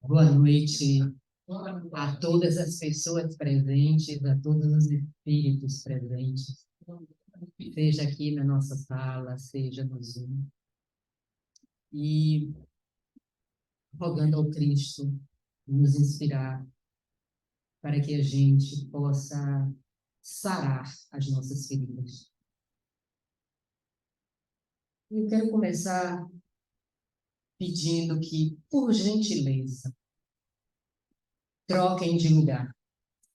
Boa noite a todas as pessoas presentes, a todos os espíritos presentes, seja aqui na nossa sala, seja no Zoom. E rogando ao Cristo nos inspirar para que a gente possa sarar as nossas feridas. Eu quero começar pedindo que, por gentileza, troquem de lugar.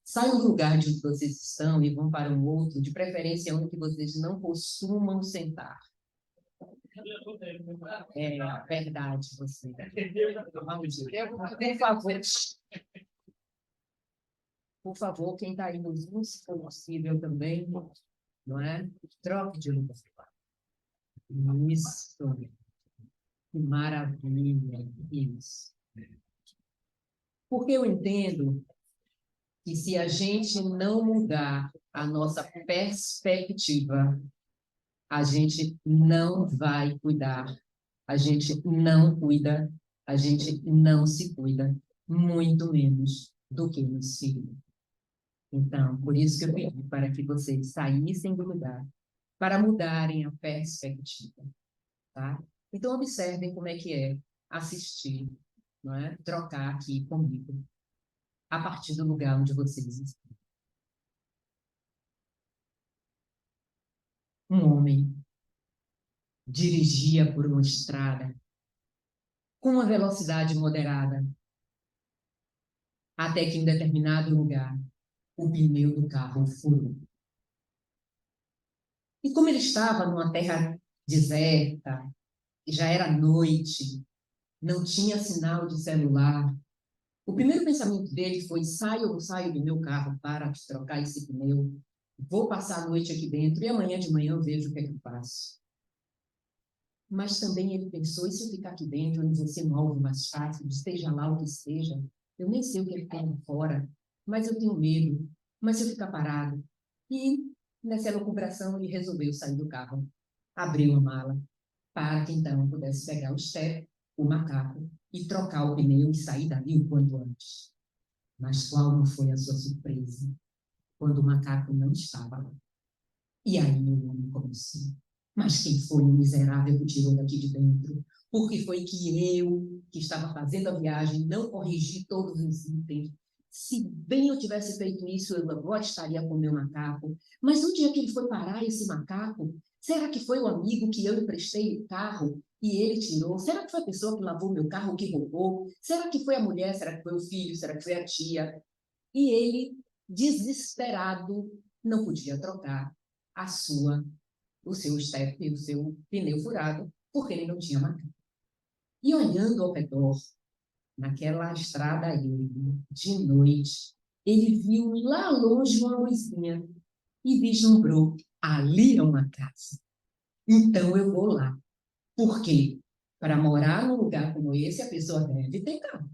Saiam do lugar de onde vocês estão e vão para um outro, de preferência um que vocês não costumam sentar. É verdade, você. Por favor, quem está aí no Zoom, se for possível também, não é? Troque de lugar. Isso. Que maravilha. Isso. Porque eu entendo que se a gente não mudar a nossa perspectiva, a gente não vai cuidar, a gente não cuida, a gente não se cuida, muito menos do que nos filhos. Então, por isso que eu pedi para que vocês saíssem do lugar, para mudarem a perspectiva, tá? Então, observem como é que é assistir, não é? Trocar aqui comigo, a partir do lugar onde vocês estão. Um homem dirigia por uma estrada com uma velocidade moderada, até que em determinado lugar o pneu do carro furou. E como ele estava numa terra deserta, já era noite, não tinha sinal de celular, o primeiro pensamento dele foi: saio ou não saio do meu carro para trocar esse pneu? Vou passar a noite aqui dentro e amanhã de manhã eu vejo o que é que eu faço. Mas também ele pensou: e se eu ficar aqui dentro, onde você move mais fácil, esteja lá o que esteja, eu nem sei o que ele tem lá fora, mas eu tenho medo. Mas se eu ficar parado? E nessa elucubração ele resolveu sair do carro, abriu a mala, para que então pudesse pegar o step, o macaco, e trocar o pneu e sair dali o quanto antes. Mas qual não foi a sua surpresa quando o macaco não estava lá? E aí o homem começou: mas quem foi o miserável que tirou daqui de dentro? Porque foi que eu, que estava fazendo a viagem, não corrigi todos os itens. Se bem eu tivesse feito isso, eu agora estaria com o meu macaco. Mas onde é que ele foi parar, esse macaco? Será que foi o amigo que eu emprestei o carro e ele tirou? Será que foi a pessoa que lavou meu carro que roubou? Será que foi a mulher? Será que foi o filho? Será que foi a tia? E ele, desesperado, não podia trocar o seu step, o seu pneu furado, porque ele não tinha macaco. E olhando ao redor, naquela estrada íngreme, de noite, ele viu lá longe uma luzinha e vislumbrou: ali é uma casa. Então eu vou lá. Por quê? Para morar num lugar como esse, a pessoa deve ter carro.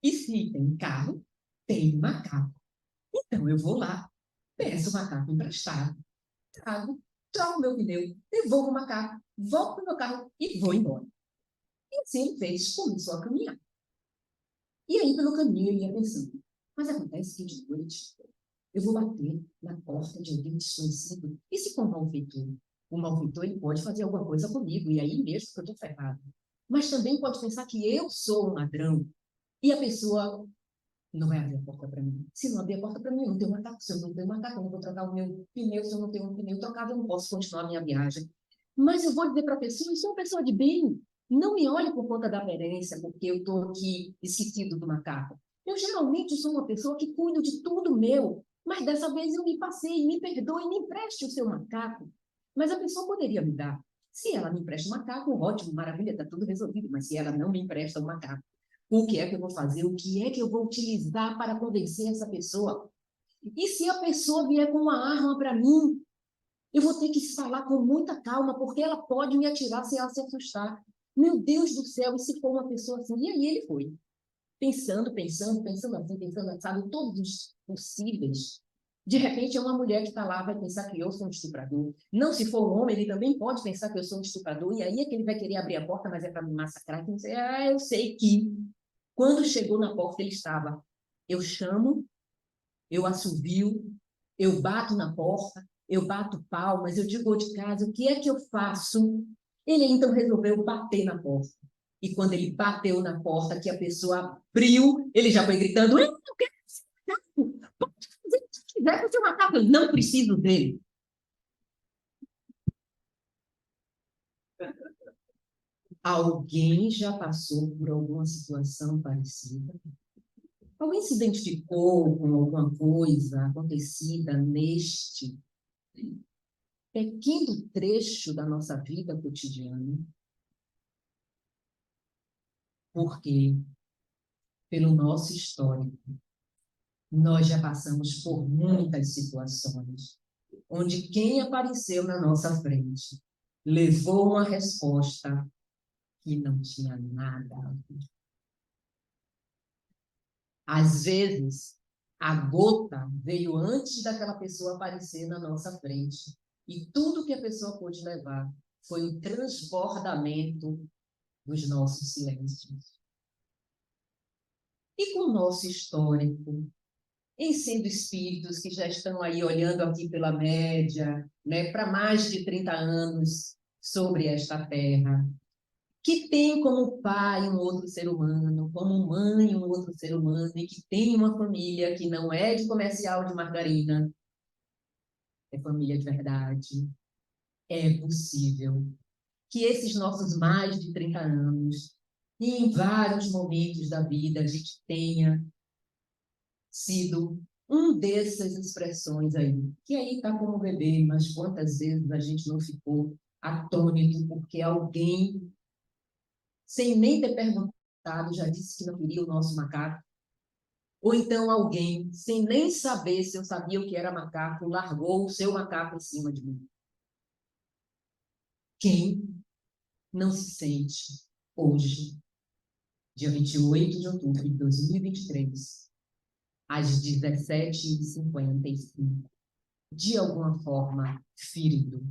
E se tem carro, tem macaco. Então eu vou lá, peço o macaco emprestado, trago, troco meu pneu, devolvo o macaco, volto para o meu carro e vou embora. E assim ele fez, começou a caminhar. E aí, pelo caminho, ele ia pensando: mas acontece que de noite eu vou bater na porta de alguém desconhecido. E se for um malfeitor? O malfeitor, ele pode fazer alguma coisa comigo, e aí mesmo que eu estou ferrado. Mas também pode pensar que eu sou um ladrão, e a pessoa não vai abrir a porta para mim. Se não abrir a porta para mim, eu não tenho macaco. Se eu não tenho macaco, eu não vou trocar o meu pneu. Se eu não tenho um pneu trocado, eu não posso continuar a minha viagem. Mas eu vou dizer para a pessoa: eu sou uma pessoa de bem. Não me olhe por conta da aparência, porque eu estou aqui esquecido do macaco. Eu geralmente sou uma pessoa que cuido de tudo meu, mas dessa vez eu me passei, me perdoe, me empreste o seu macaco. Mas a pessoa poderia me dar. Se ela me empresta o macaco, ótimo, maravilha, está tudo resolvido. Mas se ela não me empresta o macaco, o que é que eu vou fazer? O que é que eu vou utilizar para convencer essa pessoa? E se a pessoa vier com uma arma para mim, eu vou ter que falar com muita calma, porque ela pode me atirar se ela se assustar. Meu Deus do céu, e se for uma pessoa assim? E aí ele foi, pensando, pensando, pensando assim, pensando, sabe, todos os possíveis. De repente, é uma mulher que está lá, vai pensar que eu sou um estuprador. Não, se for um homem, ele também pode pensar que eu sou um estuprador, e aí é que ele vai querer abrir a porta, mas é para me massacrar. Que não sei, eu sei que Quando chegou na porta, ele estava, eu chamo, eu assovio, eu bato na porta, eu bato palmas, eu digo de casa, o que é que eu faço? Ele então resolveu bater na porta. E quando ele bateu na porta, que a pessoa abriu, ele já foi gritando, eu não quero esse macaco, pode fazer o que quiser com o seu macaco, eu não preciso dele. Alguém já passou por alguma situação parecida? Alguém se identificou com alguma coisa acontecida neste pequeno trecho da nossa vida cotidiana? Porque, pelo nosso histórico, nós já passamos por muitas situações onde quem apareceu na nossa frente levou uma resposta que não tinha nada a ver. Às vezes, a gota veio antes daquela pessoa aparecer na nossa frente. E tudo que a pessoa pôde levar foi o transbordamento dos nossos silêncios. E com o nosso histórico, em sendo espíritos que já estão aí olhando aqui pela média, né, para mais de 30 anos sobre esta terra, que tem como pai um outro ser humano, como mãe um outro ser humano, e que tem uma família que não é de comercial de margarina, é família de verdade. É possível que esses nossos mais de 30 anos, e em vários momentos da vida, a gente tenha sido dessas expressões aí, que aí está como bebê, mas quantas vezes a gente não ficou atônito porque alguém, sem nem ter perguntado, já disse que não queria o nosso macaco, ou então alguém, sem nem saber se eu sabia o que era macaco, largou o seu macaco em cima de mim. Quem não se sente hoje, dia 28 de outubro de 2023, às 17h55, de alguma forma ferido?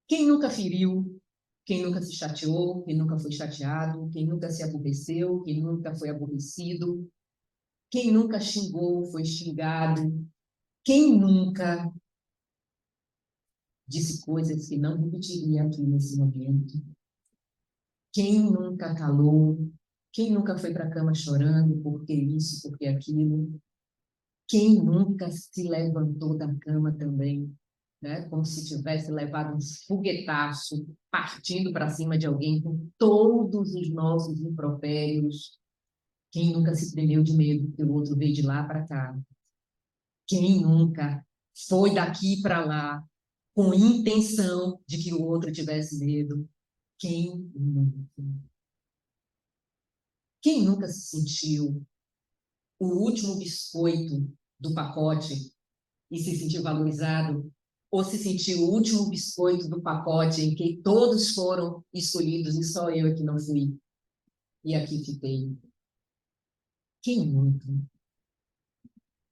Quem nunca feriu? Quem nunca se chateou? Quem nunca foi chateado? Quem nunca se aborreceu? Quem nunca foi aborrecido? Quem nunca xingou? Foi xingado? Quem nunca disse coisas que não repetiria aqui nesse momento? Quem nunca calou? Quem nunca foi para a cama chorando porque isso, porque aquilo? Quem nunca se levantou da cama também, né? Como se tivesse levado um foguetaço partindo para cima de alguém com todos os nossos impropérios? Quem nunca se tremeu de medo que o outro veio de lá para cá? Quem nunca foi daqui para lá com intenção de que o outro tivesse medo? Quem nunca? Quem nunca se sentiu o último biscoito do pacote e se sentiu valorizado, ou se sentiu o último biscoito do pacote em que todos foram escolhidos e só eu é que não fui, e aqui fiquei? Quem nunca?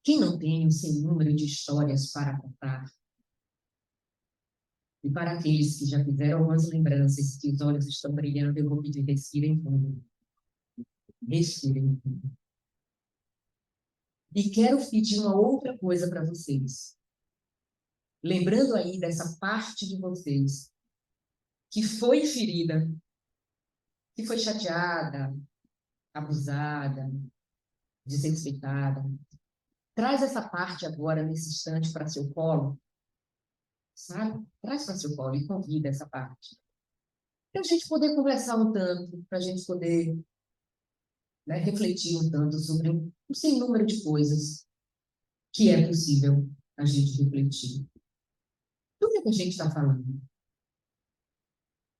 Quem não tem um sem número de histórias para contar? E para aqueles que já fizeram algumas lembranças, que os olhos estão brilhando, eu vou pedir, respirem fundo. Respirem fundo. E quero pedir uma outra coisa para vocês. Lembrando aí dessa parte de vocês que foi ferida, que foi chateada, abusada, desrespeitada. Traz essa parte agora, nesse instante, para seu colo, sabe? Traz para seu colo e convida essa parte. Para a gente poder conversar um tanto, para a gente poder, né, refletir um tanto sobre um sem número de coisas que é possível a gente refletir. Do que a gente está falando?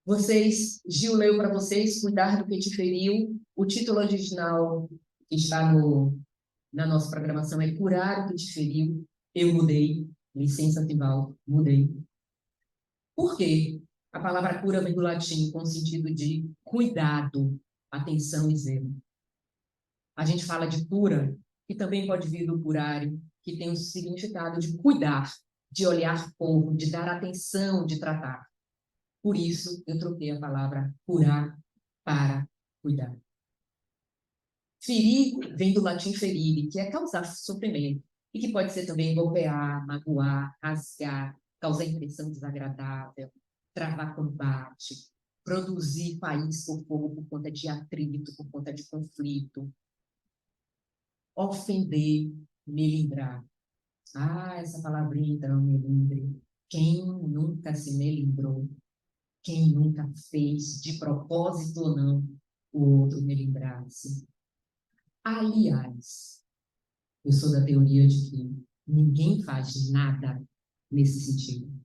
Vocês, Gil leu para vocês, Cuidar do que te feriu. O título original que está na nossa programação é Curar o que te feriu. Eu mudei, licença Tival, mudei. Por quê? A palavra cura vem do latim com o sentido de cuidado, atenção e zelo. A gente fala de cura, que também pode vir do curário, que tem o significado de cuidar, de olhar pouco, de dar atenção, de tratar. Por isso, eu troquei a palavra curar para cuidar. Ferir vem do latim ferire, que é causar sofrimento, e que pode ser também golpear, magoar, rasgar, causar impressão desagradável, travar combate, produzir país por fogo por conta de atrito, por conta de conflito, ofender, melindrar. Ah, essa palavrinha então, melindre. Quem nunca se melindrou? Quem nunca fez, de propósito ou não, o outro melindrar-se? Aliás, eu sou da teoria de que ninguém faz nada nesse sentido.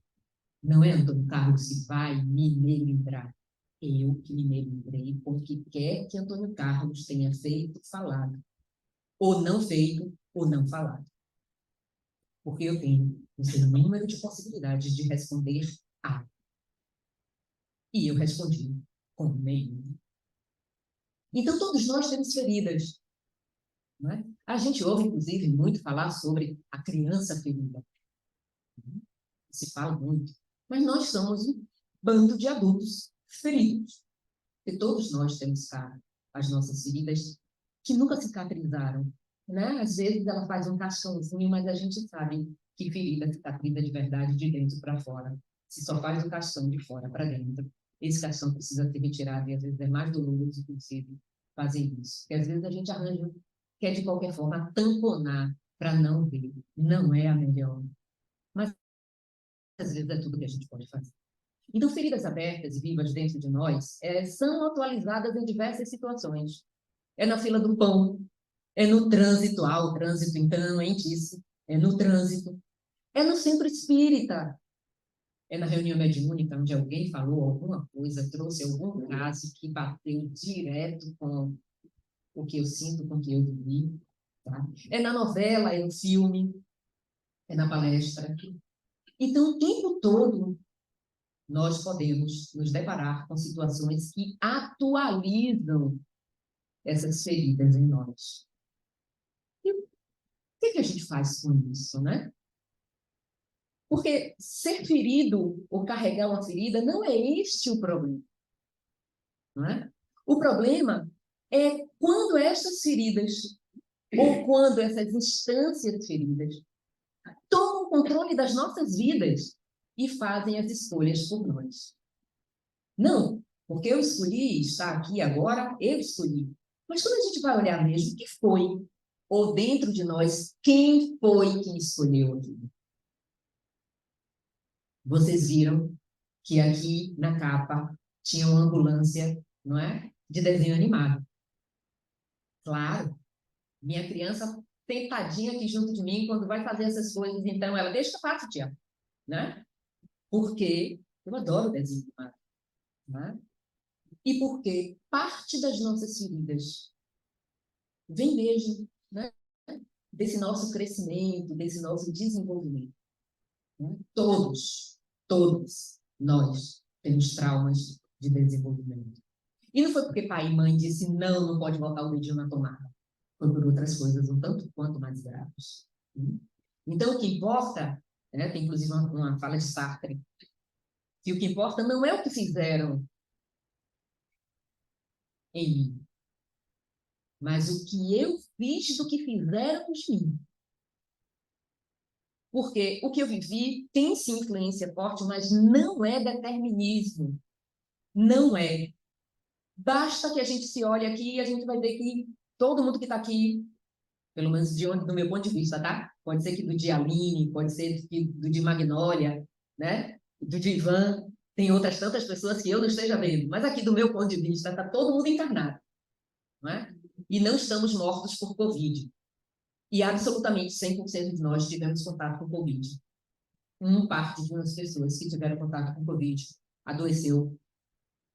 Não é Antônio Carlos que vai me melindrar. Eu que me melindrei porque quer que Antônio Carlos tenha feito, falado. Ou não feito, ou não falado. Porque eu tenho um seu número de possibilidades de responder A. E eu respondi com melindre. Então, todos nós temos feridas. Não é? A gente ouve, inclusive, muito falar sobre a criança ferida. Se fala muito. Mas nós somos um bando de adultos feridos. E todos nós temos, cara, as nossas feridas que nunca cicatrizaram. Né? Às vezes ela faz um cascãozinho, mas a gente sabe que ferida cicatriza de verdade de dentro para fora. Se só faz o cascão de fora para dentro, esse cascão precisa ser retirado e às vezes é mais doloroso, inclusive, fazer isso. Porque às vezes a gente arranja, quer de qualquer forma tamponar para não ver. Não é a melhor. Mas às vezes é tudo que a gente pode fazer. Então, feridas abertas e vivas dentro de nós são atualizadas em diversas situações. É na fila do pão, é no trânsito, o trânsito então é disso, é no trânsito, é no centro espírita, é na reunião mediúnica onde alguém falou alguma coisa, trouxe algum caso que bateu direto com o que eu sinto, com o que eu vivi. Tá? É na novela, é no filme, é na palestra. Então, o tempo todo, nós podemos nos deparar com situações que atualizam essas feridas em nós. E o que a gente faz com isso, né? Porque ser ferido ou carregar uma ferida não é este o problema. Não é? O problema é quando essas feridas ou quando essas instâncias feridas tomam o controle das nossas vidas e fazem as escolhas por nós. Não, porque eu escolhi estar aqui agora, eu escolhi. Mas quando a gente vai olhar mesmo, o que foi? Ou dentro de nós, quem foi que escolheu aquilo? Vocês viram que aqui na capa tinha uma ambulância, não é? De desenho animado. Claro, minha criança sentadinha aqui junto de mim, quando vai fazer essas coisas, então ela deixa que eu faço, tia, né? Porque eu adoro desenho animado, né? E porque parte das nossas feridas vem mesmo, né? Desse nosso crescimento, desse nosso desenvolvimento. Né? Todos nós temos traumas de desenvolvimento. E não foi porque pai e mãe disse não, não pode botar o dedinho na tomada. Foi por outras coisas um tanto quanto mais graves. Então, o que importa, né, tem inclusive uma fala de Sartre, que o que importa não é o que fizeram em mim, mas o que eu fiz do que fizeram de mim. Porque o que eu vivi tem sim influência forte, mas não é determinismo. Não é. Basta que a gente se olhe aqui e a gente vai ver que todo mundo que está aqui, pelo menos do meu ponto de vista, tá? Pode ser que do de Aline, pode ser que do de Magnólia, né? Do de Ivan, tem outras tantas pessoas que eu não esteja vendo, mas aqui do meu ponto de vista está todo mundo encarnado, não é? E não estamos mortos por Covid. E absolutamente 100% de nós tivemos contato com Covid. Uma parte de umas pessoas que tiveram contato com Covid adoeceu,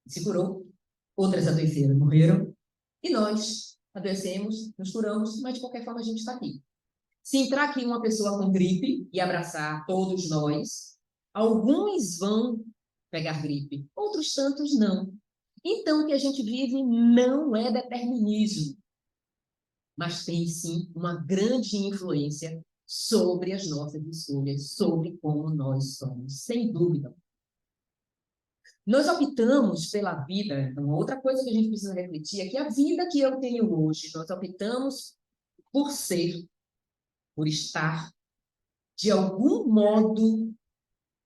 se curou, outras adoeceram, morreram, e nós adoecemos, nos curamos, mas de qualquer forma a gente está aqui. Se entrar aqui uma pessoa com gripe e abraçar todos nós, alguns vão pegar gripe, outros tantos não. Então, o que a gente vive não é determinismo, mas tem sim uma grande influência sobre as nossas escolhas, sobre como nós somos, sem dúvida. Nós optamos pela vida, então, outra coisa que a gente precisa refletir é que a vida que eu tenho hoje, nós optamos por ser, por estar, de algum modo,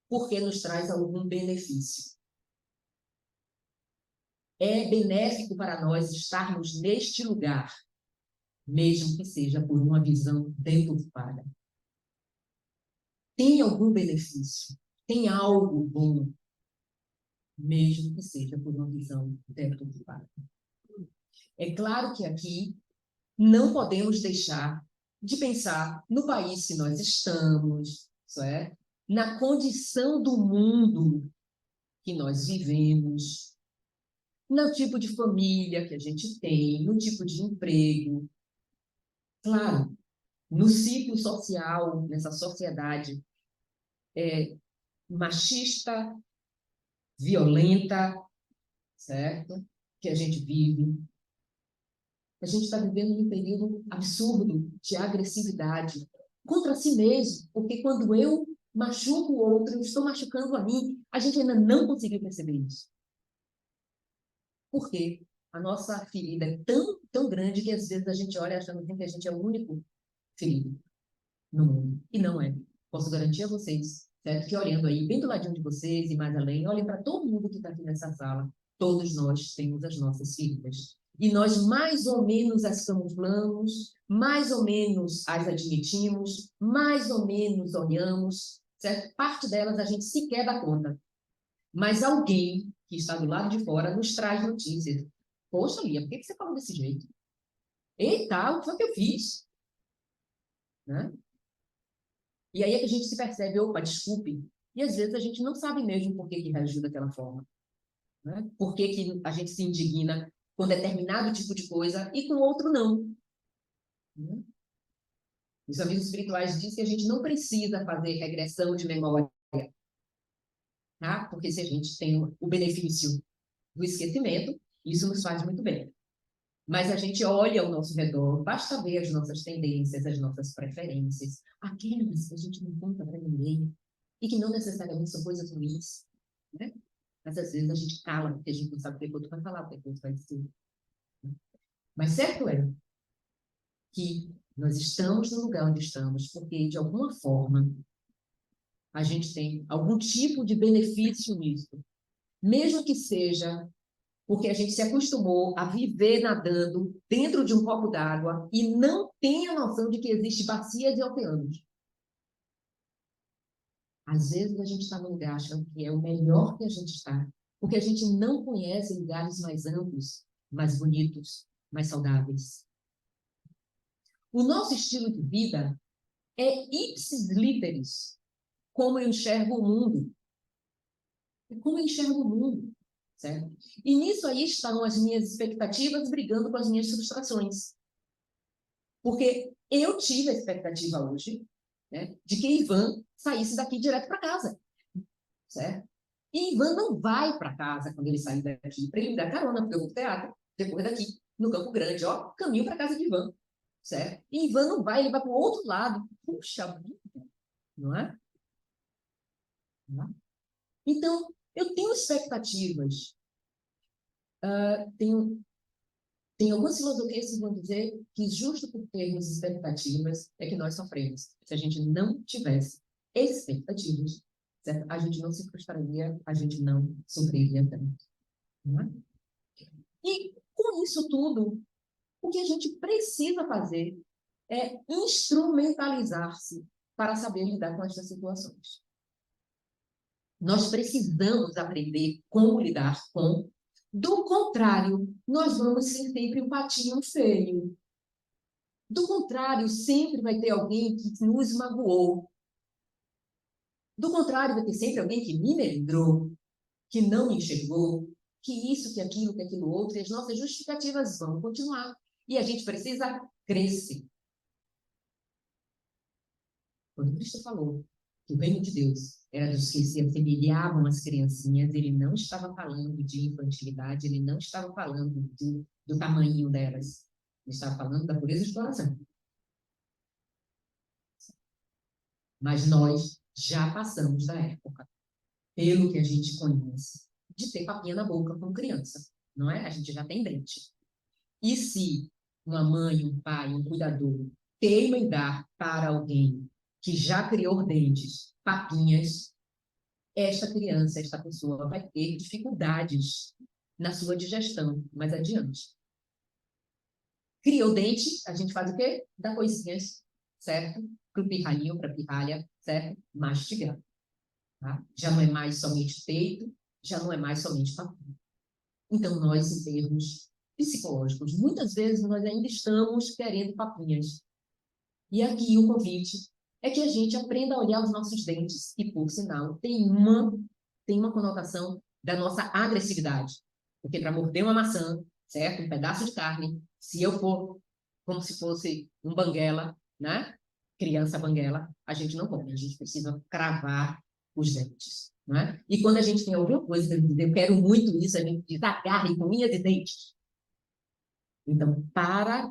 porque nos traz algum benefício. É benéfico para nós estarmos neste lugar, mesmo que seja por uma visão deturpada. Tem algum benefício, tem algo bom, mesmo que seja por uma visão deturpada. É claro que aqui não podemos deixar de pensar no país que nós estamos, certo? Na condição do mundo que nós vivemos, no tipo de família que a gente tem, no tipo de emprego. Claro, no ciclo social, nessa sociedade machista, violenta, certo? Que a gente vive. A gente está vivendo um período absurdo de agressividade contra si mesmo, porque quando eu machuco o outro, eu estou machucando a mim. A gente ainda não conseguiu perceber isso. Por quê? A nossa ferida é tão grande que às vezes a gente olha achando que a gente é o único ferido no mundo. E não é. Posso garantir a vocês, certo? Que olhando aí, bem do ladinho de vocês e mais além, olhem para todo mundo que está aqui nessa sala. Todos nós temos as nossas feridas. E nós mais ou menos as camuflamos, mais ou menos as admitimos, mais ou menos olhamos, certo? Parte delas a gente sequer dá conta. Mas alguém que está do lado de fora nos traz notícias. Poxa, Lia, por que você falou desse jeito? Eita, o que foi que eu fiz? Né? E aí é que a gente se percebe, opa, desculpe. E às vezes a gente não sabe mesmo por que reagiu daquela forma. Né? Por que a gente se indigna com determinado tipo de coisa e com outro não. Né? Os amigos espirituais dizem que a gente não precisa fazer regressão de memória, tá? Porque se a gente tem o benefício do esquecimento, isso nos faz muito bem. Mas a gente olha ao nosso redor, basta ver as nossas tendências, as nossas preferências, aquelas que a gente não conta para ninguém e que não necessariamente são coisas ruins, né? Mas às vezes a gente cala porque a gente não sabe o que o outro vai falar, o que o outro vai dizer. Mas certo é que nós estamos no lugar onde estamos porque, de alguma forma, a gente tem algum tipo de benefício nisso. Mesmo que seja porque a gente se acostumou a viver nadando dentro de um copo d'água e não tem a noção de que existe bacias e oceanos. Às vezes a gente está num lugar achando que é o melhor que a gente está, porque a gente não conhece lugares mais amplos, mais bonitos, mais saudáveis. O nosso estilo de vida é ipsis literis, como eu enxergo o mundo. É como eu enxergo o mundo, certo? E nisso aí estão as minhas expectativas brigando com as minhas frustrações. Porque eu tive a expectativa hoje, né, de que Ivan saísse daqui direto para casa, certo? E Ivan não vai para casa quando ele sair daqui, para ele me dar carona, porque eu vou para o teatro, depois daqui, no Campo Grande, ó, caminho para casa de Ivan, certo? E Ivan não vai, ele vai para o outro lado. Puxa vida, não é? Não é? Então, eu tenho expectativas, tem algumas filosofias que vão dizer que justo por termos expectativas é que nós sofremos. Se a gente não tivesse expectativas, certo? A gente não se frustraria, a gente não sofreria tanto. Não é? E com isso tudo, o que a gente precisa fazer é instrumentalizar-se para saber lidar com essas situações. Nós precisamos aprender como lidar com. Do contrário, nós vamos ser sempre um patinho feio. Do contrário, sempre vai ter alguém que nos magoou. Do contrário, vai ter sempre alguém que me melindrou, que não me enxergou, que isso, que aquilo outro, e as nossas justificativas vão continuar. E a gente precisa crescer. Quando Cristo falou que o reino de Deus era dos que se assemelhavam às criancinhas, ele não estava falando de infantilidade, ele não estava falando do tamanho delas. Ele estava falando da pureza de coração. Mas nós já passamos da época, pelo que a gente conhece, de ter papinha na boca com criança, não é? A gente já tem dente. E se uma mãe, um pai, um cuidador teima em dar para alguém que já criou dentes, papinhas, esta criança, esta pessoa vai ter dificuldades na sua digestão mais adiante. Criou dente, a gente faz o quê? Dá coisinhas, certo? Para o pirralhinho, para a pirralha, certo? Mastigar. Tá? Já não é mais somente peito, já não é mais somente papinha. Então, nós, em termos psicológicos, muitas vezes nós ainda estamos querendo papinhas. E aqui o convite é que a gente aprenda a olhar os nossos dentes, que, por sinal, tem uma conotação da nossa agressividade. Porque para morder uma maçã, certo? Um pedaço de carne, se eu for como se fosse um banguela, né? Criança banguela, a gente não come, a gente precisa cravar os dentes. Né? E quando a gente tem alguma coisa para dizer, eu quero muito isso, a gente diz, agarre com unhas e dentes. Então, para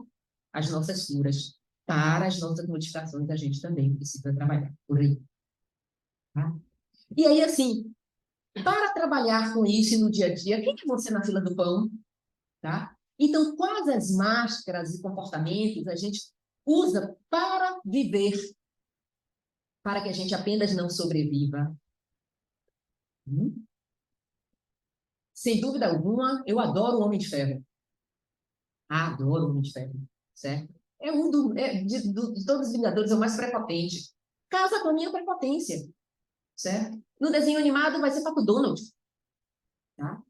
as nossas curas, para as nossas modificações, a gente também precisa trabalhar por aí. Tá? E aí, assim, para trabalhar com isso no dia a dia, quem é você na fila do pão? Tá? Então, quais as máscaras e comportamentos a gente usa para viver, para que a gente apenas não sobreviva? Sem dúvida alguma, eu adoro o Homem de Ferro. Adoro o Homem de Ferro, certo? De todos os Vingadores, é o mais prepotente. Casa com a minha prepotência, certo? No desenho animado vai ser Pato Donald, tá?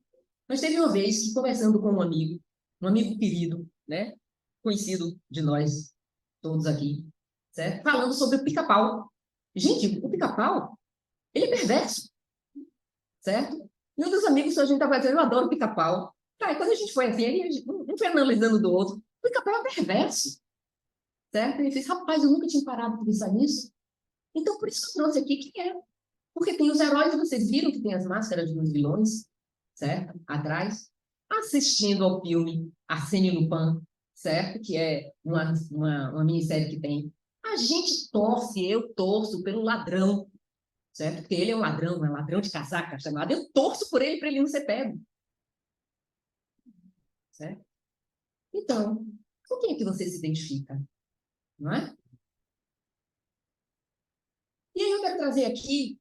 Mas teve uma vez que, conversando com um amigo querido, né? Conhecido de nós todos aqui, certo? Falando sobre o pica-pau. Gente, o pica-pau, ele é perverso, certo? E um dos amigos que a gente estava dizendo, eu adoro pica-pau. Tá, e quando a gente foi assim, um foi analisando do outro, o pica-pau é perverso, certo? Ele fez, rapaz, eu nunca tinha parado para pensar nisso. Então, por isso que eu trouxe aqui quem é. Porque tem os heróis, vocês viram que tem as máscaras dos vilões, certo? Atrás. Assistindo ao filme Arsène Lupin, certo? Que é uma minissérie que tem. A gente torce, eu torço pelo ladrão, certo? Porque ele é um ladrão de casaca chamado. Eu torço por ele para ele não ser pego, certo? Então, com quem é que você se identifica? Não é? E aí eu quero trazer aqui,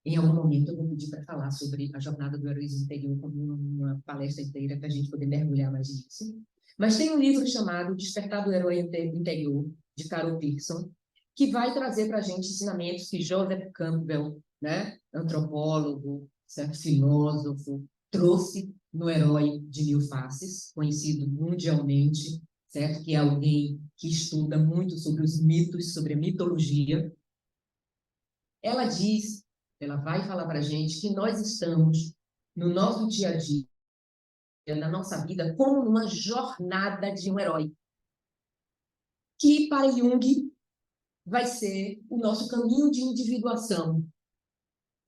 em algum momento eu vou pedir para falar sobre a jornada do heroísmo interior como uma palestra inteira para a gente poder mergulhar mais nisso. Mas tem um livro chamado Despertar do Herói Interior, de Carol Pearson, que vai trazer para a gente ensinamentos que Joseph Campbell, né, antropólogo, certo, filósofo, trouxe no Herói de Mil Faces, conhecido mundialmente, certo, que é alguém que estuda muito sobre os mitos, sobre a mitologia. Ela diz, ela vai falar para a gente que nós estamos no nosso dia a dia, na nossa vida, como numa jornada de um herói. Que para Jung vai ser o nosso caminho de individuação.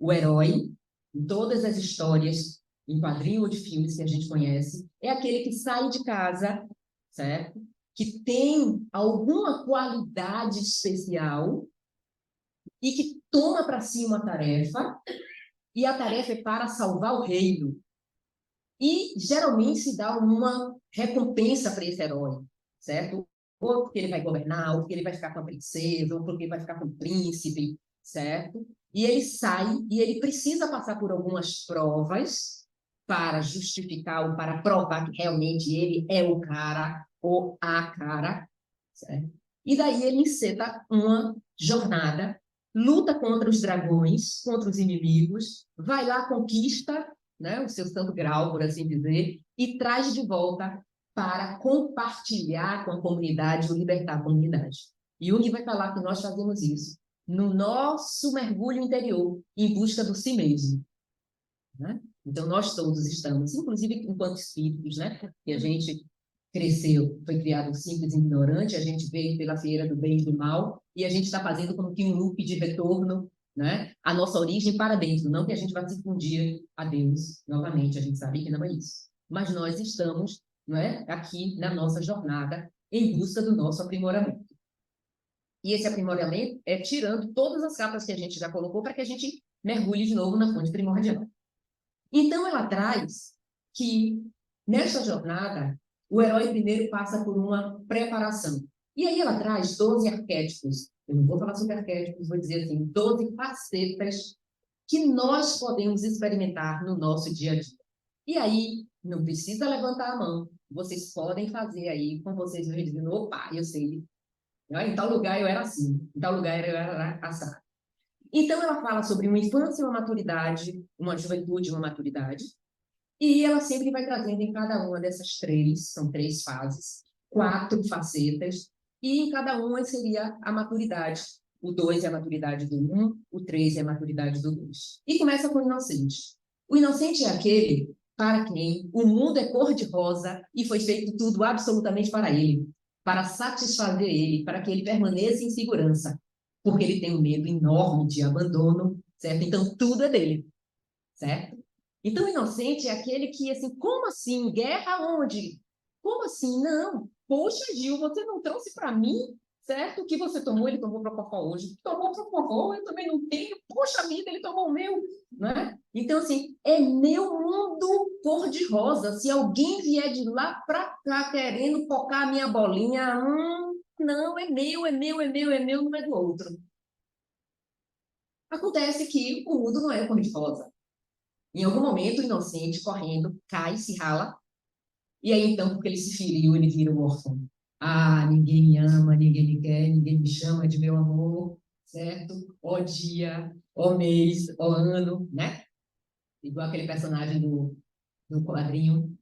O herói, em todas as histórias, em quadrinho ou de filmes que a gente conhece, é aquele que sai de casa, certo? Que tem alguma qualidade especial e que toma para si uma tarefa, e a tarefa é para salvar o reino. E geralmente se dá uma recompensa para esse herói, certo? Ou porque ele vai governar, ou porque ele vai ficar com a princesa, ou porque ele vai ficar com o príncipe, certo? E ele sai e ele precisa passar por algumas provas para justificar ou para provar que realmente ele é o cara ou a cara, certo? E daí ele enceta uma jornada, luta contra os dragões, contra os inimigos, vai lá, conquista, né, o seu santo grau, por assim dizer, e traz de volta para compartilhar com a comunidade ou libertar a comunidade. Jung vai falar que nós fazemos isso no nosso mergulho interior, em busca do si mesmo. Né? Então, nós todos estamos, inclusive enquanto espíritos, né? Que a gente cresceu, foi criado simples e ignorante, a gente veio pela feira do bem e do mal, e a gente está fazendo como que um loop de retorno, né? A nossa origem para dentro, não que a gente vá se fundir a Deus novamente, a gente sabe que não é isso. Mas nós estamos, não é, aqui na nossa jornada em busca do nosso aprimoramento. E esse aprimoramento é tirando todas as capas que a gente já colocou para que a gente mergulhe de novo na fonte primordial. Então, ela traz que, nesta jornada, o herói primeiro passa por uma preparação. E aí ela traz 12 arquétipos. Eu não vou falar sobre arquétipos, vou dizer assim, 12 facetas que nós podemos experimentar no nosso dia a dia. E aí, não precisa levantar a mão. Vocês podem fazer aí com vocês mesmos, dizendo, opa, eu sei. Em tal lugar eu era assim, em tal lugar eu era assado. Então, ela fala sobre uma infância e uma maturidade, uma juventude e uma maturidade, e ela sempre vai trazendo em cada uma dessas três, são três fases, quatro facetas, e em cada uma seria a maturidade. O 2 é a maturidade do 1, o 3 é a maturidade do 2. E começa com o inocente. O inocente é aquele para quem o mundo é cor-de-rosa e foi feito tudo absolutamente para ele, para satisfazer ele, para que ele permaneça em segurança, porque ele tem um medo enorme de abandono, certo? Então, tudo é dele, certo? Então, o inocente é aquele que, assim, como assim? Guerra onde? Como assim? Não. Poxa, Gil, você não trouxe para mim, certo? O que você tomou, ele tomou para o Popó hoje. Tomou para o Popó, eu também não tenho. Poxa vida, ele tomou o meu, não é? Então, assim, é meu mundo cor-de-rosa. Se alguém vier de lá para cá querendo focar a minha bolinha, não, é meu, é meu, é meu, é meu, não é do outro. Acontece que o mundo não é cor-de-rosa. Em algum momento, o inocente, correndo, cai, se rala, e aí então, porque ele se feriu, ele vira um órfão. Ah, ninguém me ama, ninguém me quer, ninguém me chama de meu amor, certo? Ó dia, ó mês, ó ano, né? Igual aquele personagem do quadrinho.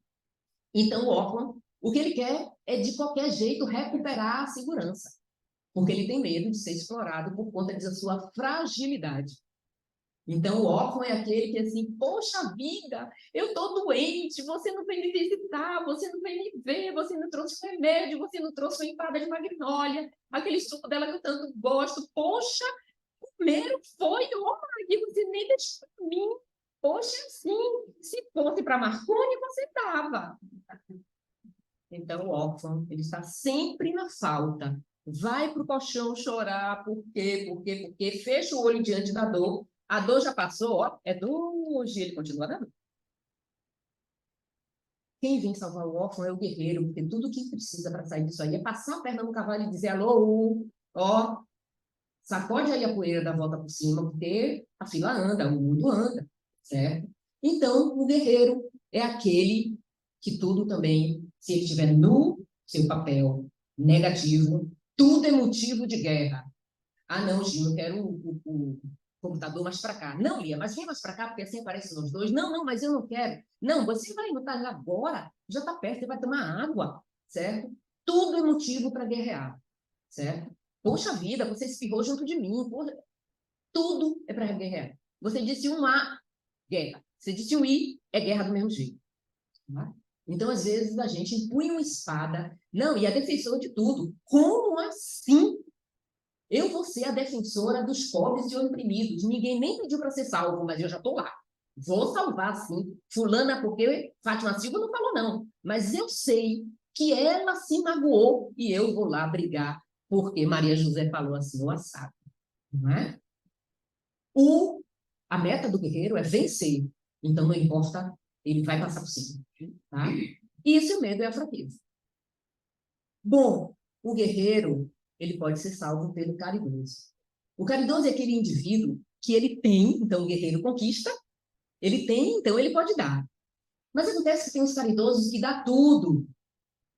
Então, o órfão, o que ele quer é, de qualquer jeito, recuperar a segurança, porque ele tem medo de ser explorado por conta da sua fragilidade. Então, o órfão é aquele que, assim, poxa vida, eu estou doente, você não veio me visitar, você não veio me ver, você não trouxe remédio, você não trouxe uma empada de magnólia, aquele suco dela que eu tanto gosto. Poxa, o primeiro foi, oh, Magui, você nem deixou para mim. Poxa, sim, se fosse para Marconi, você dava. Então, o órfão, ele está sempre na falta. Vai para o colchão chorar, por quê, por quê, por quê? Fecha o olho diante da dor. A dor já passou, ó, é dor hoje, ele continua dando. Quem vem salvar o órfão é o guerreiro, porque tudo que precisa para sair disso aí é passar a perna no cavalo e dizer, alô, ó, sacode aí a poeira da volta por cima, porque a fila anda, o mundo anda, certo? Então, o guerreiro é aquele que tudo também, se ele estiver no seu papel negativo, tudo é motivo de guerra. Ah, não, Gil, eu quero o computador mais para cá. Não, Lia, mas vem mais para cá, porque assim aparecem os dois. Não, não, mas eu não quero. Não, você vai lutar agora, já está perto, você vai tomar água, certo? Tudo é motivo para guerrear, certo? Poxa vida, você espirrou junto de mim. Poxa, tudo é para guerrear. Você disse um A, guerra. Você disse um I, é guerra do mesmo jeito. Tá? Então, às vezes, a gente empunha uma espada. Não, e é defensor de tudo. Como assim? Eu vou ser a defensora dos pobres e oprimidos. Ninguém nem pediu para ser salvo, mas eu já estou lá. Vou salvar, sim. Fulana, porque Fátima Silva não falou, não. Mas eu sei que ela se magoou e eu vou lá brigar, porque Maria José falou assim, o assado. Não é? A meta do guerreiro é vencer. Então, não importa, ele vai passar por cima. Tá? Isso, o medo é a fraqueza. Bom, o guerreiro, ele pode ser salvo pelo caridoso. O caridoso é aquele indivíduo que ele tem, então o guerreiro conquista, ele tem, então ele pode dar. Mas acontece que tem os caridosos que dá tudo.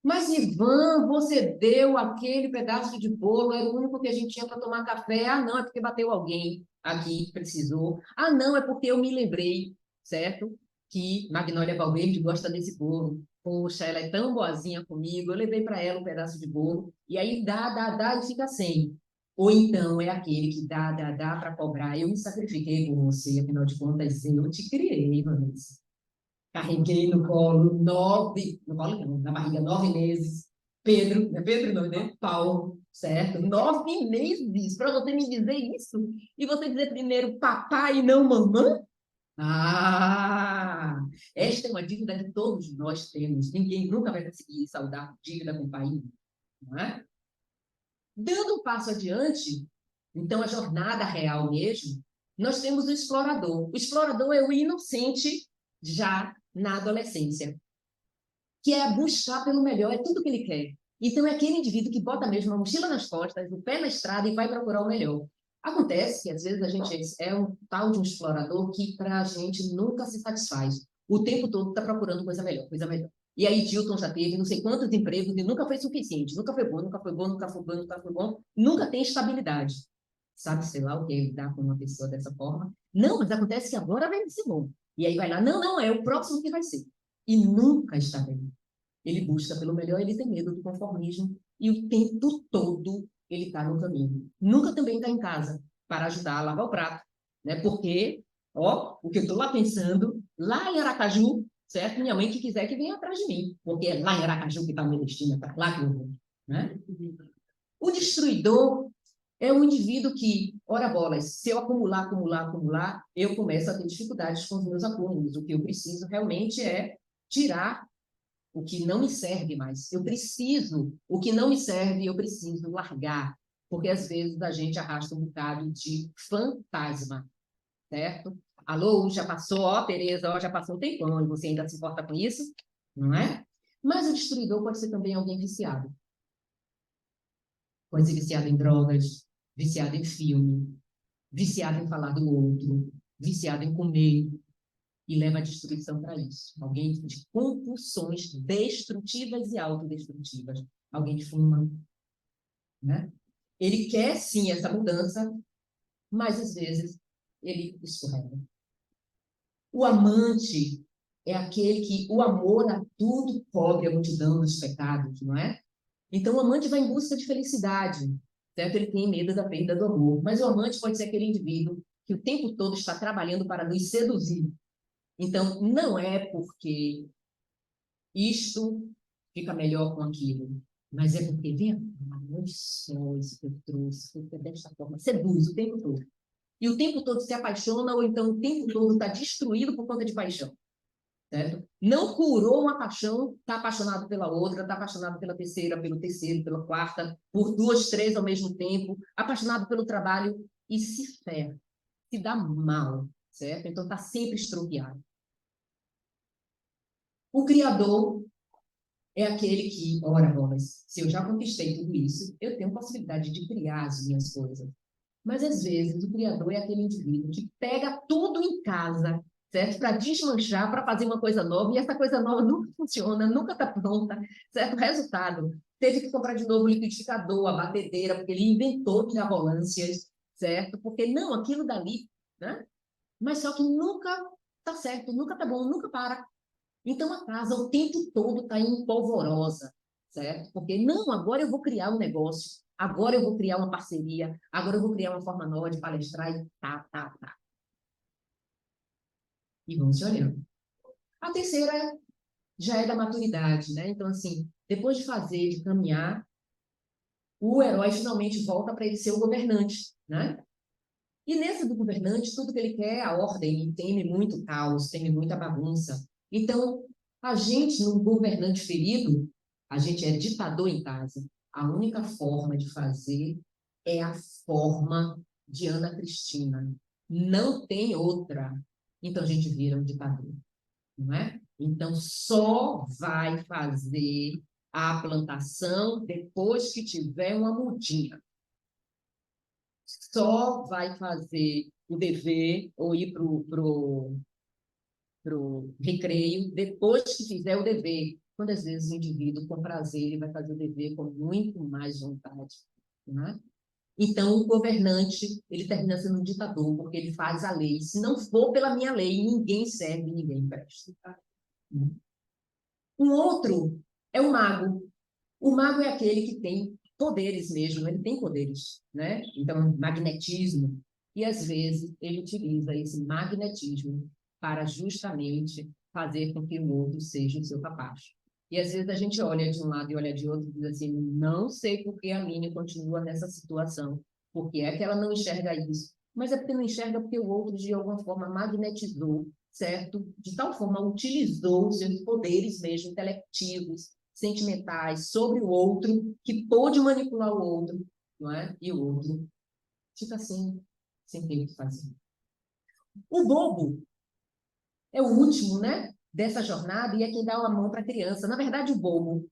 Mas, Ivan, você deu aquele pedaço de bolo, era o único que a gente tinha para tomar café. Ah, não, é porque bateu alguém aqui que precisou. Ah, não, é porque eu me lembrei, certo? Que Magnólia Valverde gosta desse bolo. Poxa, ela é tão boazinha comigo, eu levei para ela um pedaço de bolo. E aí dá e fica sem. Ou então é aquele que dá para cobrar. Eu me sacrifiquei por você, afinal de contas, eu te criei, Vanessa. Carreguei no colo no colo não, na barriga 9 meses. Pedro, não é Pedro o nome dele? Paulo, certo? 9 meses para você me dizer isso? E você dizer primeiro papai e não mamãe? Ah, esta é uma dívida que todos nós temos. Ninguém nunca vai conseguir saldar dívida com o pai, não é? Dando um passo adiante, então a jornada real mesmo, nós temos o explorador. O explorador é o inocente já na adolescência, que é buscar pelo melhor, é tudo que ele quer. Então, é aquele indivíduo que bota mesmo a mochila nas costas, o pé na estrada e vai procurar o melhor. Acontece que, às vezes, a gente é um tal de um explorador que, para a gente, nunca se satisfaz. O tempo todo está procurando coisa melhor, coisa melhor. E aí, Dilton já teve não sei quantos empregos e nunca foi suficiente. Nunca foi bom, nunca foi bom, nunca foi bom, nunca foi bom. Nunca tem estabilidade. Sabe, sei lá, o que é lidar com uma pessoa dessa forma. Não, mas acontece que agora vai ser bom. E aí vai lá, não, não, é o próximo que vai ser. E nunca está bem. Ele busca pelo melhor, ele tem medo do conformismo e o tempo todo ele está no caminho. Nunca também está em casa para ajudar a lavar o prato, né? Porque, ó, o que eu estou lá pensando, lá em Aracaju, certo? Minha mãe que quiser que venha atrás de mim, porque é lá em Aracaju que está o meu destino, é para lá que eu vou, né? O destruidor é um indivíduo que, ora bolas, se eu acumular, acumular, acumular, eu começo a ter dificuldades com os meus acúmulos. O que eu preciso realmente é tirar o que não me serve mais. Eu preciso, o que não me serve, eu preciso largar. Porque às vezes a gente arrasta um bocado de fantasma, certo? Alô, já passou, ó, Tereza, ó, já passou um tempão e você ainda se importa com isso? Não é? Mas o destruidor pode ser também alguém viciado. Pode ser viciado em drogas, viciado em filme, viciado em falar do outro, viciado em comer, e leva à destruição para isso. Alguém de compulsões destrutivas e autodestrutivas. Alguém que fuma, né? Ele quer, sim, essa mudança, mas, às vezes, ele escorrega. O amante é aquele que o amor a tudo cobre a multidão dos pecados, não é? Então, o amante vai em busca de felicidade, certo? Ele tem medo da perda do amor. Mas o amante pode ser aquele indivíduo que o tempo todo está trabalhando para nos seduzir. Então, não é porque isto fica melhor com aquilo. Mas é porque, vem olha só isso que eu trouxe, foi desta forma, seduz o tempo todo. E o tempo todo se apaixona, ou então o tempo todo está destruído por conta de paixão. Certo? Não curou uma paixão, está apaixonado pela outra, está apaixonado pela terceira, pelo terceiro, pela quarta, por duas, três ao mesmo tempo, apaixonado pelo trabalho e se ferra, se dá mal, certo? Então está sempre estropiado. O Criador é aquele que, ora, mas se eu já conquistei tudo isso, eu tenho possibilidade de criar as minhas coisas. Mas, às vezes, o criador é aquele indivíduo que pega tudo em casa, certo? Para desmanchar, para fazer uma coisa nova, e essa coisa nova nunca funciona, nunca está pronta, certo? Resultado, teve que comprar de novo o liquidificador, a batedeira, porque ele inventou mirabolâncias, certo? Porque, não, aquilo dali, né? Mas só que nunca está certo, nunca está bom, nunca para. Então, a casa o tempo todo está em polvorosa, certo? Porque, não, agora eu vou criar um negócio, agora eu vou criar uma parceria, agora eu vou criar uma forma nova de palestrar e tá, tá, tá. E vamos se olhando. A terceira já é da maturidade, né? Então, assim, depois de fazer, de caminhar, o herói finalmente volta para ele ser o governante, né? E nesse do governante, tudo que ele quer é a ordem, e teme muito caos, teme muita bagunça. Então, a gente, no governante ferido, a gente é ditador em casa. A única forma de fazer é a forma de Ana Cristina. Não tem outra. Então, a gente vira um ditador, não é? Então, só vai fazer a plantação depois que tiver uma mudinha. Só vai fazer o dever ou ir pro recreio depois que fizer o dever. Quando às vezes o indivíduo, com prazer, ele vai fazer o dever com muito mais vontade. Né? Então, o governante, ele termina sendo um ditador, porque ele faz a lei. Se não for pela minha lei, ninguém serve, ninguém presta. Um outro é o mago. O mago é aquele que tem poderes mesmo, ele tem poderes, né? Então, magnetismo. E, às vezes, ele utiliza esse magnetismo para justamente fazer com que o outro seja o seu capacho. E, às vezes, a gente olha de um lado e olha de outro e diz assim, não sei por que a Minnie continua nessa situação, porque é que ela não enxerga isso. Mas é porque não enxerga porque o outro, de alguma forma, magnetizou, certo? De tal forma, utilizou os seus poderes mesmo intelectivos, sentimentais sobre o outro, que pôde manipular o outro, não é? E o outro fica assim, sem ter o que fazer. O bobo é o último, né, dessa jornada e é quem dá a mão para a criança. Na verdade, o bobo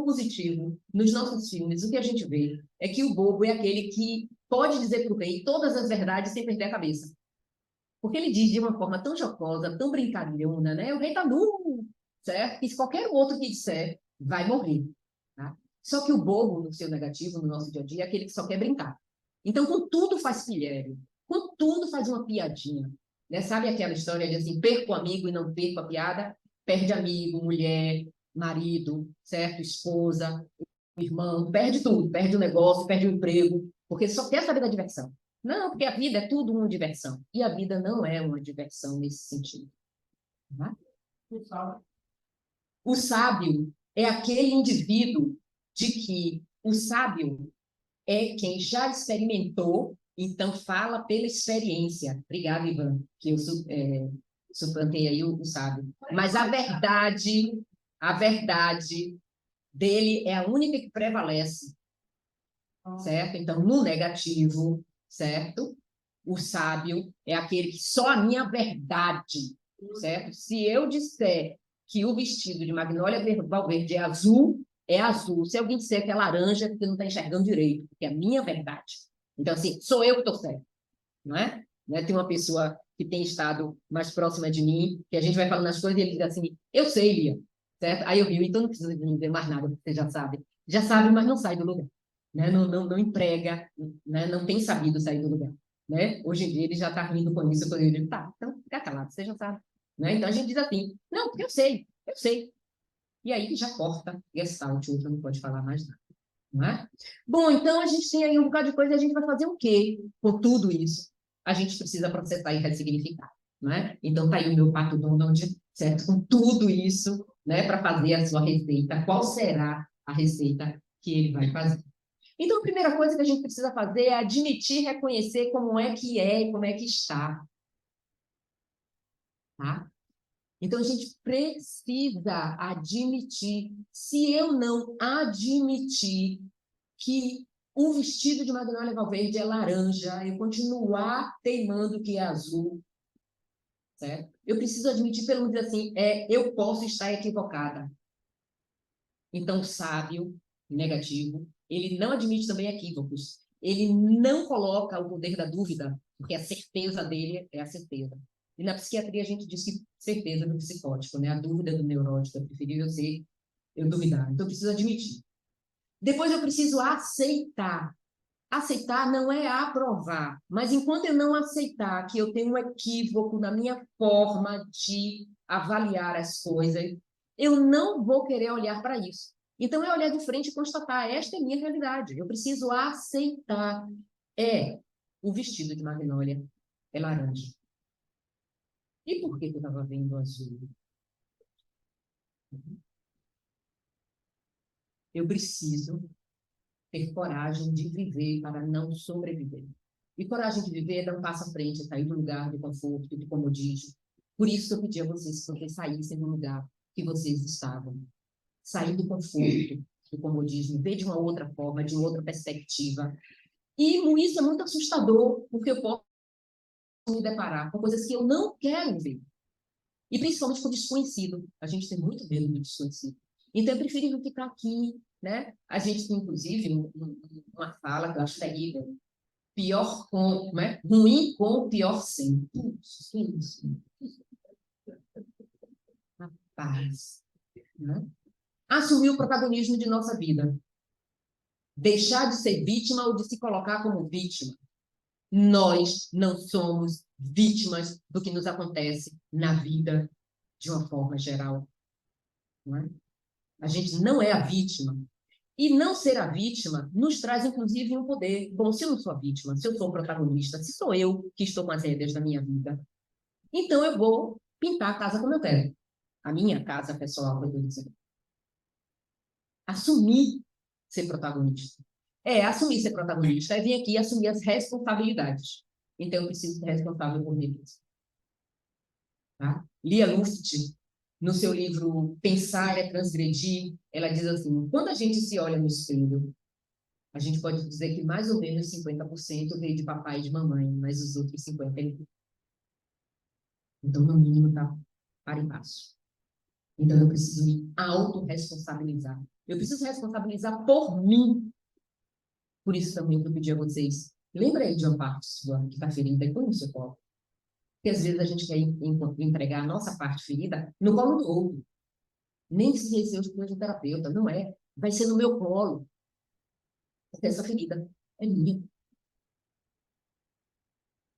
positivo, nos nossos filmes, o que a gente vê é que o bobo é aquele que pode dizer para o rei todas as verdades sem perder a cabeça. Porque ele diz de uma forma tão jocosa, tão brincalhona, né? O rei tá nu, certo? E se qualquer outro que disser, vai morrer. Tá? Só que o bobo, no seu negativo, no nosso dia a dia, é aquele que só quer brincar. Então, com tudo faz pilhério, com tudo faz uma piadinha. Né? Sabe aquela história de assim, perco o amigo e não perco a piada? Perde amigo, mulher, marido, certo? Esposa, irmão, perde tudo, perde o negócio, perde o emprego, porque só quer saber da diversão. Não, porque a vida é tudo uma diversão. E a vida não é uma diversão nesse sentido. Tá? O sábio é aquele indivíduo de que o sábio é quem já experimentou, então fala pela experiência. Obrigada, Ivan, que eu suplantei aí o sábio. Mas a verdade dele é a única que prevalece, certo? Então, no negativo, certo? O sábio é aquele que só a minha verdade, certo? Se eu disser que o vestido de Magnólia Valverde é azul, é azul. Se alguém disser que é laranja, é porque não está enxergando direito, porque é a minha verdade. Então, assim, sou eu que estou certo, não é? Né? Tem uma pessoa que tem estado mais próxima de mim, que a gente vai falando as coisas e ele diz assim, eu sei, Lia, certo? Aí eu rio, então não precisa dizer mais nada, porque você já sabe. Já sabe, mas não sai do lugar. Né? Não emprega, né? Não tem sabido sair do lugar. Né? Hoje em dia ele já está rindo com isso, quando eu digo, tá, então fica calado, você já sabe. Né? Então a gente diz assim, não, porque eu sei, eu sei. E aí já corta, gestalt, o outro não pode falar mais nada. Não é? Bom, então a gente tem aí um bocado de coisa, a gente vai fazer o quê com tudo isso? A gente precisa processar e ressignificar. Não é? Então tá aí o meu pato Donald, certo? Com tudo isso, né, para fazer a sua receita. Qual será a receita que ele vai fazer? Então, a primeira coisa que a gente precisa fazer é admitir, reconhecer como é que é e como é que está. Tá? Então, a gente precisa admitir. Se eu não admitir que o vestido de Magnólia Valverde é laranja, eu continuar teimando que é azul, certo? Eu preciso admitir, pelo menos assim, eu posso estar equivocada. Então, o sábio, negativo, ele não admite também equívocos. Ele não coloca o poder da dúvida, porque a certeza dele é a certeza. E na psiquiatria a gente diz que certeza do psicótico, né? A dúvida do neurótico, é preferível ser eu duvidar. Então, eu preciso admitir. Depois eu preciso aceitar. Aceitar não é aprovar, mas enquanto eu não aceitar que eu tenho um equívoco na minha forma de avaliar as coisas, eu não vou querer olhar para isso. Então, é olhar de frente e constatar, esta é a minha realidade. Eu preciso aceitar. O vestido de Magnólia é laranja. E por que eu estava vendo azul? Eu preciso ter coragem de viver para não sobreviver. E coragem de viver é dar um passo à frente, é sair do lugar de conforto, de comodismo. Por isso eu pedi a vocês que vocês saíssem do lugar que vocês estavam. Sair do conforto, do comodismo, ver de uma outra forma, de outra perspectiva. E isso é muito assustador, porque eu posso me deparar com coisas que eu não quero ver. E principalmente com o desconhecido. A gente tem muito medo do desconhecido. Então, é preferível ficar aqui, né? A gente tem, inclusive, uma fala que eu acho terrível. Pior com, né? Ruim com, pior sem. Isso. Rapaz. Né? Assumir o protagonismo de nossa vida. Deixar de ser vítima ou de se colocar como vítima. Nós não somos vítimas do que nos acontece na vida de uma forma geral. Não é? A gente não é a vítima. E não ser a vítima nos traz, inclusive, um poder. Bom, se eu não sou a vítima, se eu sou o protagonista, se sou eu que estou com as rédeas da minha vida, então eu vou pintar a casa como eu quero. A minha casa pessoal, eu vou dizer. Assumir ser protagonista. Assumir ser protagonista é vir aqui e assumir as responsabilidades. Então, eu preciso ser responsável por mim. Tá? Lia Luft, no seu livro Pensar é Transgredir, ela diz assim, quando a gente se olha no espelho, a gente pode dizer que mais ou menos 50% veio de papai e de mamãe, mas os outros 50% é. Então, no mínimo, tá para embaixo. Então, eu preciso me autorresponsabilizar. Eu preciso responsabilizar por mim. Por isso também eu pedi a vocês, lembra aí de uma parte sua que está ferida e põe no seu colo. Porque às vezes a gente quer entregar a nossa parte ferida no colo do outro. Nem se ser o terapeuta, não é. Vai ser no meu colo. Porque essa ferida é minha.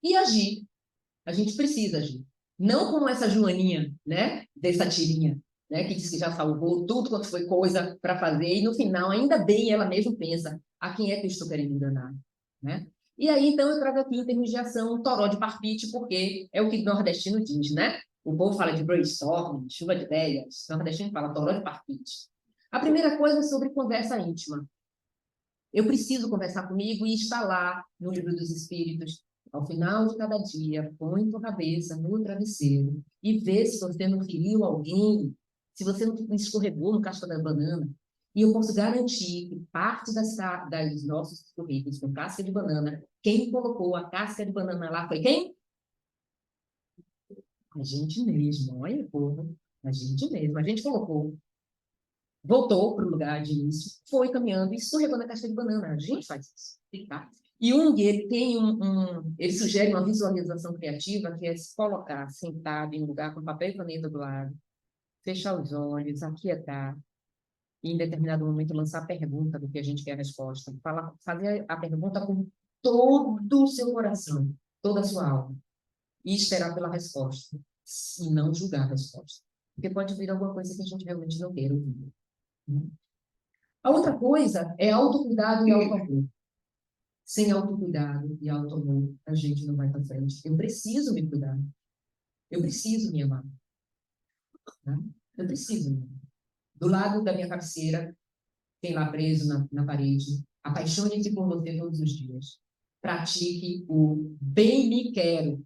E agir. A gente precisa agir. Não como essa Joaninha, né? Dessa tirinha, né? Que disse que já salvou tudo quanto foi coisa para fazer. E no final, ainda bem, ela mesma pensa, a quem é que eu estou querendo enganar, né? E aí, então, eu trago aqui em termos de ação um toró de parpite, porque é o que o nordestino diz, né? O povo fala de brainstorm, chuva de ideias. O nordestino fala toró de parpite. A primeira coisa é sobre conversa íntima. Eu preciso conversar comigo e estar lá no livro dos Espíritos. Ao final de cada dia, põe tua cabeça no travesseiro e vê se você não feriu alguém, se você não escorregou no casca da banana. E eu posso garantir que parte das nossos currículos com casca de banana, quem colocou a casca de banana lá foi quem? A gente mesmo, olha, povo, a gente mesmo. A gente colocou, voltou para o lugar de início, foi caminhando e escorregou na casca de banana. A gente faz isso, tá? E ele tem ele sugere uma visualização criativa que é se colocar sentado em um lugar com papel e caneta do lado, fechar os olhos, aquietar, e em determinado momento lançar a pergunta do que a gente quer a resposta. Fazer a pergunta com todo o seu coração, toda a sua alma, e esperar pela resposta, e não julgar a resposta. Porque pode vir alguma coisa que a gente realmente não queira ouvir. A outra coisa é autocuidado e autoamor. Sem autocuidado e autoamor, a gente não vai para frente. Eu preciso me cuidar. Eu preciso me amar. Tá? Eu preciso me amar. Do lado da minha cabeceira, tem lá preso na parede, apaixone-se por você todos os dias. Pratique o bem me quero.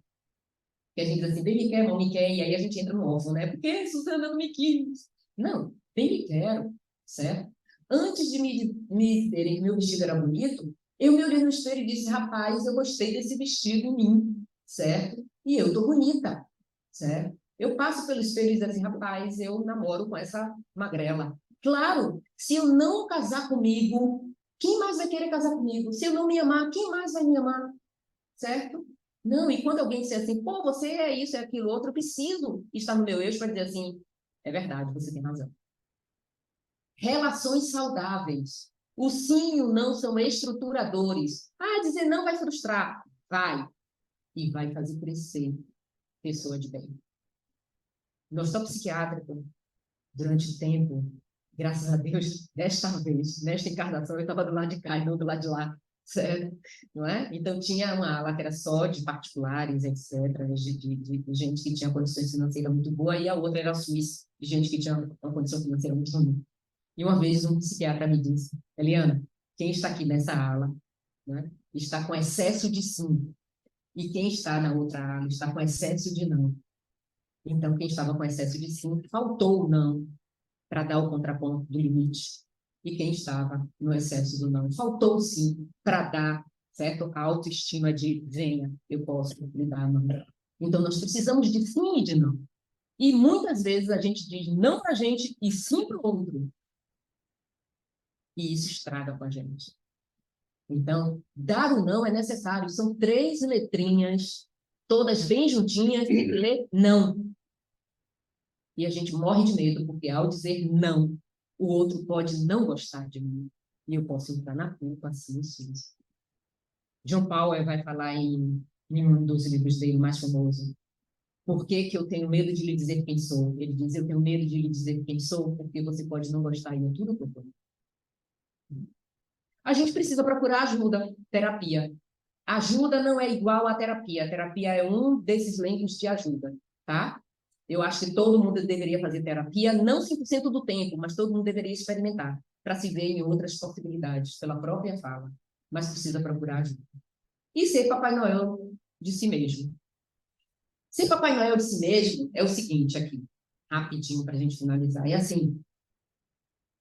Que a gente diz assim, bem me quer, mal me quer, e aí a gente entra no órfão, né? Porque Suzana não me quis. Não, bem me quero, certo? Antes de me dizerem que meu vestido era bonito, eu me olhei no espelho e disse, rapaz, eu gostei desse vestido em mim, certo? E eu tô bonita, certo? Eu passo pelo espelho e digo assim, rapaz, eu namoro com essa magrela. Claro, se eu não casar comigo, quem mais vai querer casar comigo? Se eu não me amar, quem mais vai me amar? Certo? Não, e quando alguém disser assim, pô, você é isso, é aquilo, outro, eu preciso estar no meu eixo para dizer assim, é verdade, você tem razão. Relações saudáveis. O sim e o não são estruturadores. Ah, dizer não vai frustrar. Vai. E vai fazer crescer pessoa de bem. No hospital psiquiátrico, durante o tempo, graças a Deus, desta vez, nesta encarnação, eu estava do lado de cá e não do lado de lá, certo? Não é? Então, tinha uma ala que era só de particulares, etc., de gente que tinha condições financeiras muito boas, e a outra era suíça, de gente que tinha uma condição financeira muito ruim. E uma vez um psiquiatra me disse, Eliana, quem está aqui nessa ala, né, está com excesso de sim, e quem está na outra ala está com excesso de não. Então, quem estava com excesso de sim, faltou o não para dar o contraponto do limite. E quem estava no excesso do não, faltou sim para dar, certo? A autoestima de venha, eu posso lhe dar não. Então, nós precisamos de sim e de não. E muitas vezes a gente diz não para a gente e sim para o outro. E isso estraga com a gente. Então, dar o não é necessário. São 3 letrinhas, todas bem juntinhas, e ler não. E a gente morre de medo, porque ao dizer não, o outro pode não gostar de mim. E eu posso entrar na culpa, assim, assim. John Powell vai falar em um dos livros dele mais famoso. Por que que eu tenho medo de lhe dizer quem sou? Ele diz, eu tenho medo de lhe dizer quem sou, porque você pode não gostar e é tudo que eu tô. A gente precisa procurar ajuda, terapia. Ajuda não é igual a terapia. A terapia é um desses lencos de ajuda, tá? Eu acho que todo mundo deveria fazer terapia, não 100% do tempo, mas todo mundo deveria experimentar, para se ver em outras possibilidades, pela própria fala. Mas precisa procurar ajuda. E ser Papai Noel de si mesmo. Ser Papai Noel de si mesmo é o seguinte aqui, rapidinho para a gente finalizar. É assim,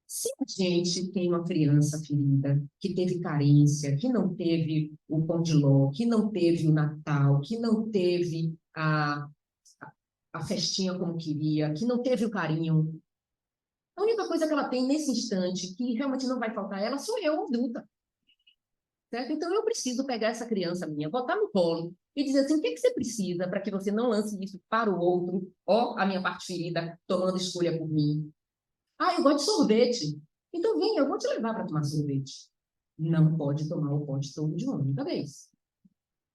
se a gente tem uma criança ferida, que teve carência, que não teve o pão de ló, que não teve o Natal, que não teve a festinha como queria, que não teve o carinho. A única coisa que ela tem nesse instante, que realmente não vai faltar a ela, sou eu, adulta. Certo? Então, eu preciso pegar essa criança minha, botar no colo e dizer assim, o que é que você precisa para que você não lance isso para o outro, ó, a minha parte ferida, tomando escolha por mim. Ah, eu gosto de sorvete. Então, vem, eu vou te levar para tomar sorvete. Não pode tomar o pote todo de uma única vez.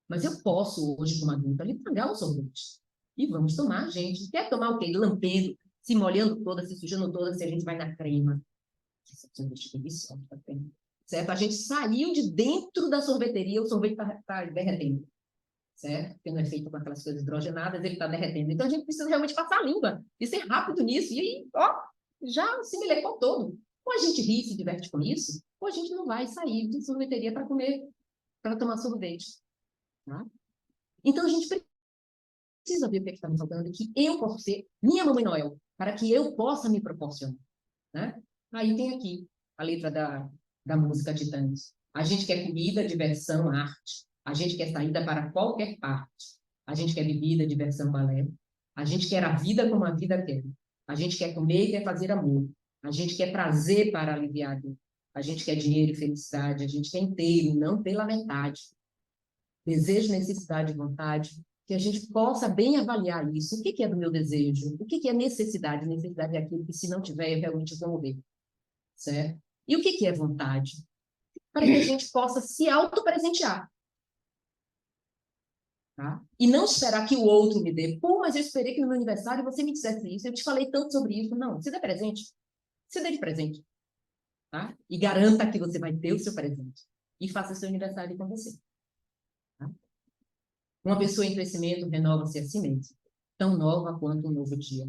Mas eu posso, hoje, como adulta, lhe pagar o sorvete. E vamos tomar, gente. Quer tomar o quê? Lampendo, se molhando toda, se sujando toda, se a gente vai na crema. Esse sorvete é delicioso, tá vendo? Certo? A gente saiu de dentro da sorveteria, o sorvete está derretendo, certo? Porque não é feito com aquelas coisas hidrogenadas, ele está derretendo. Então, a gente precisa realmente passar a língua e ser rápido nisso. E aí, ó, já se melecou todo. Ou a gente ri e se diverte com isso, ou a gente não vai sair de sorveteria para comer, para tomar sorvete. Tá? Então, a gente precisa ver o que está me faltando, que eu posso ser minha Mamãe Noel, para que eu possa me proporcionar. Né? Aí tem aqui a letra da música Titãs. A gente quer comida, diversão, arte. A gente quer saída para qualquer parte. A gente quer bebida, diversão, balé. A gente quer a vida como a vida quer. A gente quer comer e quer fazer amor. A gente quer prazer para aliviar a dor. A gente quer dinheiro e felicidade. A gente quer inteiro, não pela metade. Desejo, necessidade e vontade. Que a gente possa bem avaliar isso. O que é do meu desejo? O que é necessidade? Necessidade é aquilo que, se não tiver, eu realmente vou morrer. Certo? E o que é vontade? Para que a gente possa se autopresentear. Tá? E não esperar que o outro me dê. Pô, mas eu esperei que no meu aniversário você me dissesse isso, eu te falei tanto sobre isso. Não, se dê presente. Se dê de presente. Tá? E garanta que você vai ter o seu presente. E faça seu aniversário com você. Tá? Uma pessoa em crescimento renova-se a si mesma, tão nova quanto um novo dia.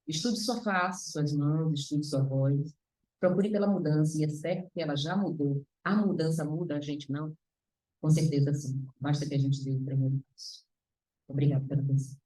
Estude sua face, suas mãos, estude sua voz. Procure pela mudança, e é certo que ela já mudou. A mudança muda, a gente não? Com certeza sim. Basta que a gente dê o primeiro passo. Obrigada pela atenção.